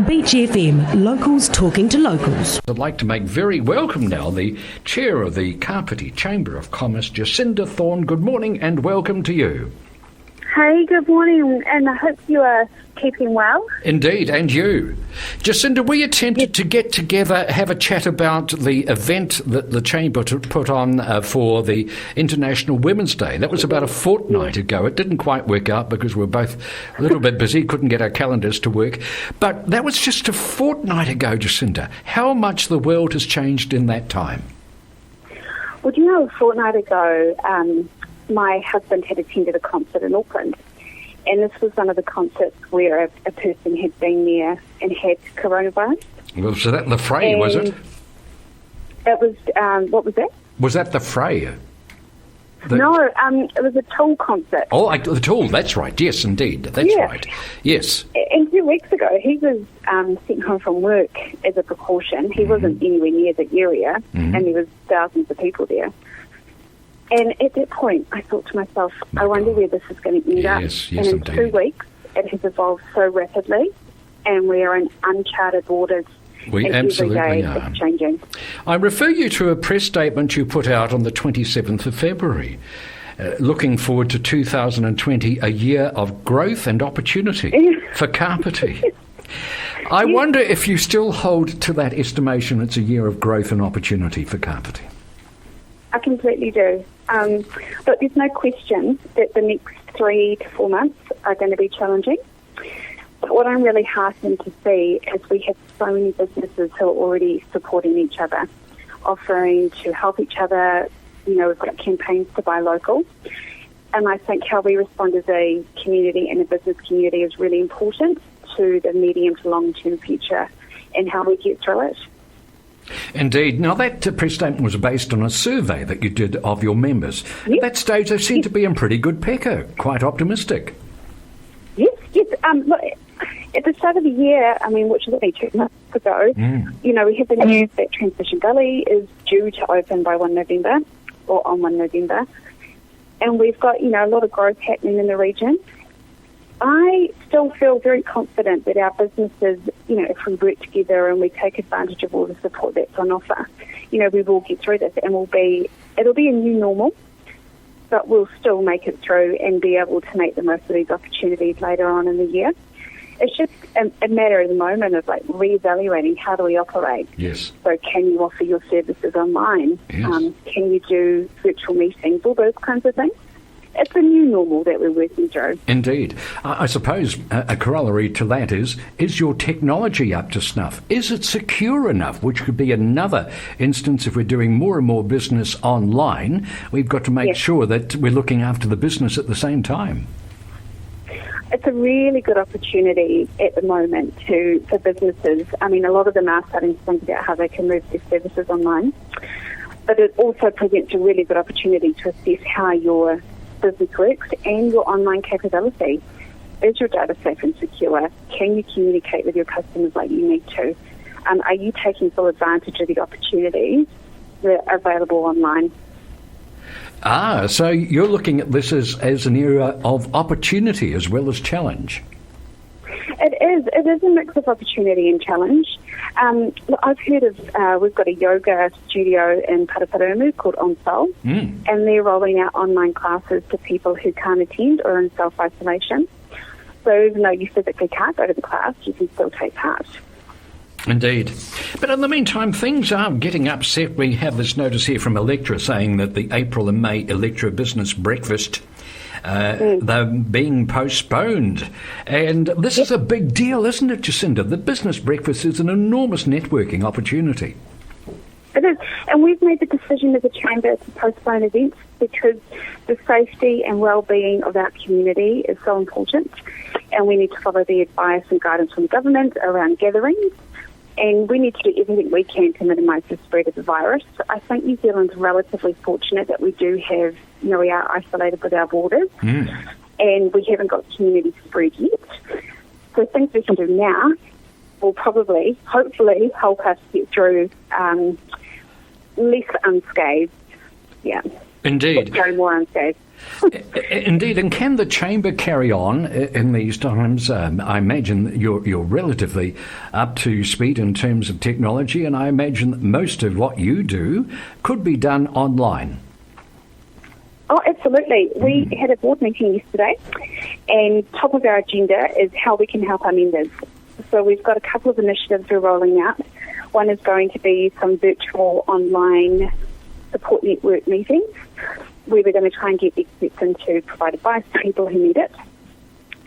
Beach FM, locals talking to locals. I'd like to make very welcome now the Chair of the Kapiti Chamber of Commerce, Jacinda Thorne. Good morning and welcome to you. Hey, good morning, and I hope you are keeping well. Indeed, and you. Jacinda, we attempted to get together, have a chat about the event that the Chamber put on for the International Women's Day. That was about a fortnight ago. It didn't quite work out because we were both a little bit busy, couldn't get our calendars to work. But that was just a fortnight ago, Jacinda. How much the world has changed in that time? Well, do you know, a fortnight ago, my husband had attended a concert in Auckland, and this was one of the concerts where a person had been there and had coronavirus. Well, so that the fray, was it? It was, what was that? Was that the fray? No, it was a Tool concert. Oh, the Tool, that's right. Yes, indeed. That's right. Yes. And 2 weeks ago, he was sent home from work as a precaution. He wasn't anywhere near the area, and there was thousands of people there. And at that point, I thought to myself, I wonder where this is going to end up. Yes, and in indeed. 2 weeks, it has evolved so rapidly, and we are in uncharted waters. We absolutely every day are. it's changing. I refer you to a press statement you put out on the 27th of February, looking forward to 2020, a year of growth and opportunity for Kapiti. I wonder if you still hold to that estimation it's a year of growth and opportunity for Kapiti. I completely do. But there's no question that the next 3 to 4 months are going to be challenging. But what I'm really heartened to see is we have so many businesses who are already supporting each other, offering to help each other. You know, we've got campaigns to buy local. And I think how we respond as a community and a business community is really important to the medium to long-term future and how we get through it. Indeed. Now, that press statement was based on a survey that you did of your members. Yes. At that stage, they seemed to be in pretty good pecker, quite optimistic. Yes. Look, at the start of the year, which was only 2 months ago, you know, we had the news that Transition Gully is due to open by 1 November, or on 1 November. And we've got, you know, a lot of growth happening in the region. I still feel very confident that our businesses, you know, if we work together and we take advantage of all the support that's on offer, you know, we will get through this, and it'll be a new normal, but we'll still make it through and be able to make the most of these opportunities later on in the year. It's just a matter at the moment of like reevaluating how do we operate. Yes. So can you offer your services online? Yes. Can you do virtual meetings? All those kinds of things. It's a new normal that we're working through. Indeed. I suppose a corollary to that is your technology up to snuff? Is it secure enough? Which could be another instance if we're doing more and more business online. We've got to make sure that we're looking after the business at the same time. It's a really good opportunity at the moment for businesses. A lot of them are starting to think about how they can move their services online. But it also presents a really good opportunity to assess how your business works and your online capability. Is your data safe and secure? Can you communicate with your customers like you need to? Are you taking full advantage of the opportunities that are available online? So you're looking at this as an area of opportunity as well as challenge. It is a mix of opportunity and challenge. I've heard of, we've got a yoga studio in Paraparaumu called On Soul, and they're rolling out online classes to people who can't attend or are in self-isolation. So even though you physically can't go to the class, you can still take part. Indeed. But in the meantime, things are getting upset. We have this notice here from Electra saying that the April and May Electra Business Breakfast they're being postponed. And this is a big deal, isn't it, Jacinda? The business breakfast is an enormous networking opportunity. It is. And we've made the decision as a chamber to postpone events because the safety and well-being of our community is so important. And we need to follow the advice and guidance from the government around gatherings. And we need to do everything we can to minimise the spread of the virus. I think New Zealand's relatively fortunate that we do have, you know, we are isolated with our borders and we haven't got community spread yet. So things we can do now will probably, hopefully, help us get through less unscathed. Yeah. Indeed. Go more unscathed. Indeed, and can the Chamber carry on in these times? I imagine you're relatively up to speed in terms of technology, and I imagine that most of what you do could be done online. Oh, absolutely. We had a board meeting yesterday, and top of our agenda is how we can help our members. So we've got a couple of initiatives we're rolling out. One is going to be some virtual online support network meetings, where we're going to try and get experts in to provide advice to people who need it.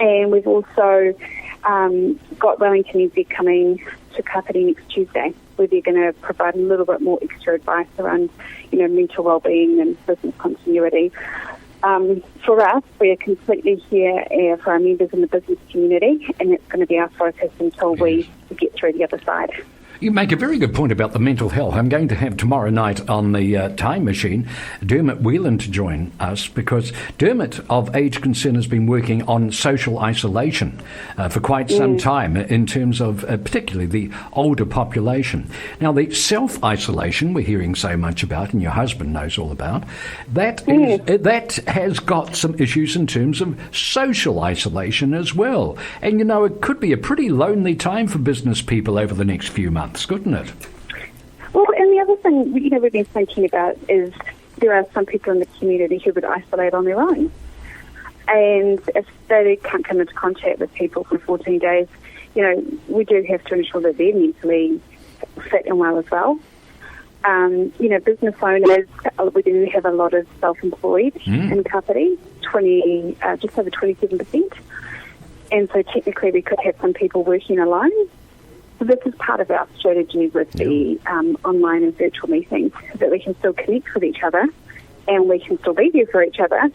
And we've also got Wellington NZ coming to Kapiti next Tuesday, where they're going to provide a little bit more extra advice around, mental well-being and business continuity. For us, we are completely here for our members in the business community, and that's going to be our focus until we get through the other side. You make a very good point about the mental health. I'm going to have tomorrow night on the Time Machine Dermot Whelan to join us, because Dermot of Age Concern has been working on social isolation for quite some time in terms of particularly the older population. Now, the self-isolation we're hearing so much about, and your husband knows all about, that has got some issues in terms of social isolation as well. And, it could be a pretty lonely time for business people over the next few months. Couldn't it? Well, and the other thing we've been thinking about is there are some people in the community who would isolate on their own, and if they can't come into contact with people for 14 days, we do have to ensure that they're mentally fit and well as well. Business owners, we do have a lot of self-employed in Kapiti, just over 27%, and so technically we could have some people working alone. So this is part of our strategy with the online and virtual meetings, so that we can still connect with each other and we can still be there for each other.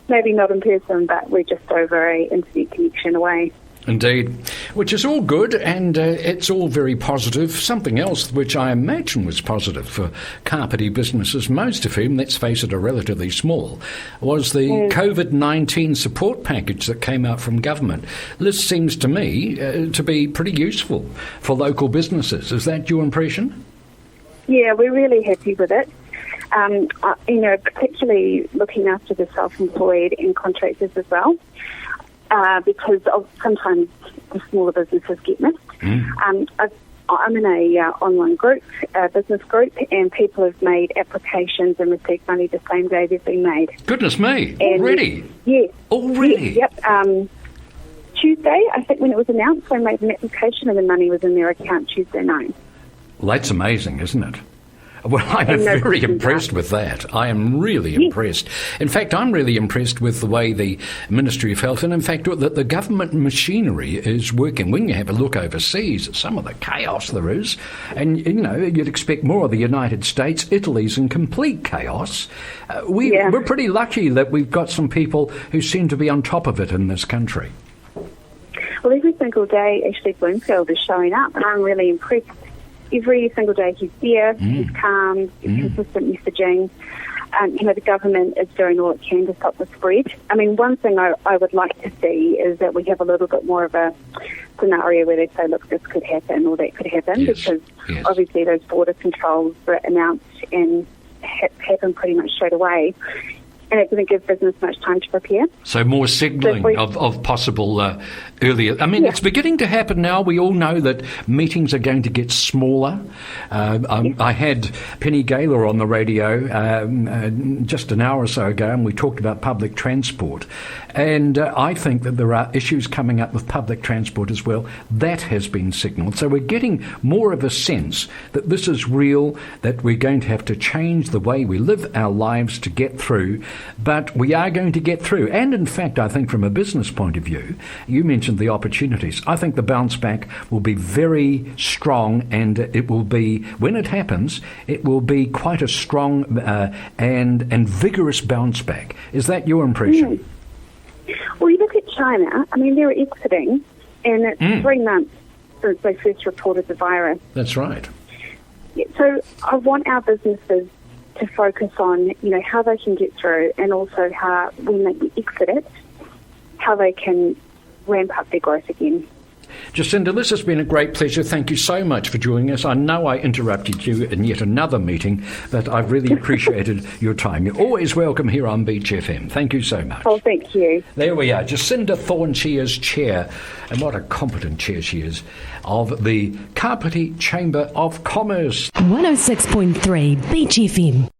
Maybe not in person, but we're just over an internet connection away. Indeed, which is all good, and it's all very positive. Something else which I imagine was positive for Kapiti businesses, most of whom, let's face it, are relatively small, was the COVID-19 support package that came out from government. This seems to me to be pretty useful for local businesses. Is that your impression? Yeah, we're really happy with it. Particularly looking after the self-employed and contractors as well. Because sometimes the smaller businesses get missed. I'm in a online group, business group, and people have made applications and received money the same day they've been made. Goodness me, already? Yes. Already? Yep. Tuesday, I think when it was announced, they made an application and the money was in their account Tuesday night. Well, that's amazing, isn't it? Well, I'm very impressed with that. I am really impressed. In fact, I'm really impressed with the way the Ministry of Health, and in fact that the government machinery is working. When you have a look overseas at some of the chaos there is, and you'd expect more of the United States. Italy's in complete chaos. We're pretty lucky that we've got some people who seem to be on top of it in this country. Well, every single day, Ashley Bloomfield is showing up, and I'm really impressed. Every single day he's there, he's calm, consistent messaging. The government is doing all it can to stop the spread. I mean, one thing I would like to see is that we have a little bit more of a scenario where they say, look, this could happen or that could happen, because obviously those border controls were announced and happened pretty much straight away. And it doesn't give business much time to prepare. So more signalling of possible earlier. I mean, it's beginning to happen now. We all know that meetings are going to get smaller. I had Penny Gaylor on the radio just an hour or so ago, and we talked about public transport. And I think that there are issues coming up with public transport as well. That has been signalled. So we're getting more of a sense that this is real, that we're going to have to change the way we live our lives to get through. But we are going to get through. And in fact, I think from a business point of view, you mentioned the opportunities. I think the bounce back will be very strong, and it will be, when it happens, it will be quite a strong and vigorous bounce back. Is that your impression? Well, you look at China, I mean, they're exiting, and it's 3 months since they first reported the virus. That's right. So I want our businesses to focus on, how they can get through, and also how, when they exit it, how they can ramp up their growth again. Jacinda, this has been a great pleasure. Thank you so much for joining us. I know I interrupted you in yet another meeting, but I've really appreciated your time. You're always welcome here on Beach FM. Thank you so much. Oh, thank you. There we are. Jacinda Thorne, she is chair, and what a competent chair she is, of the Kapiti Chamber of Commerce. 106.3 Beach FM.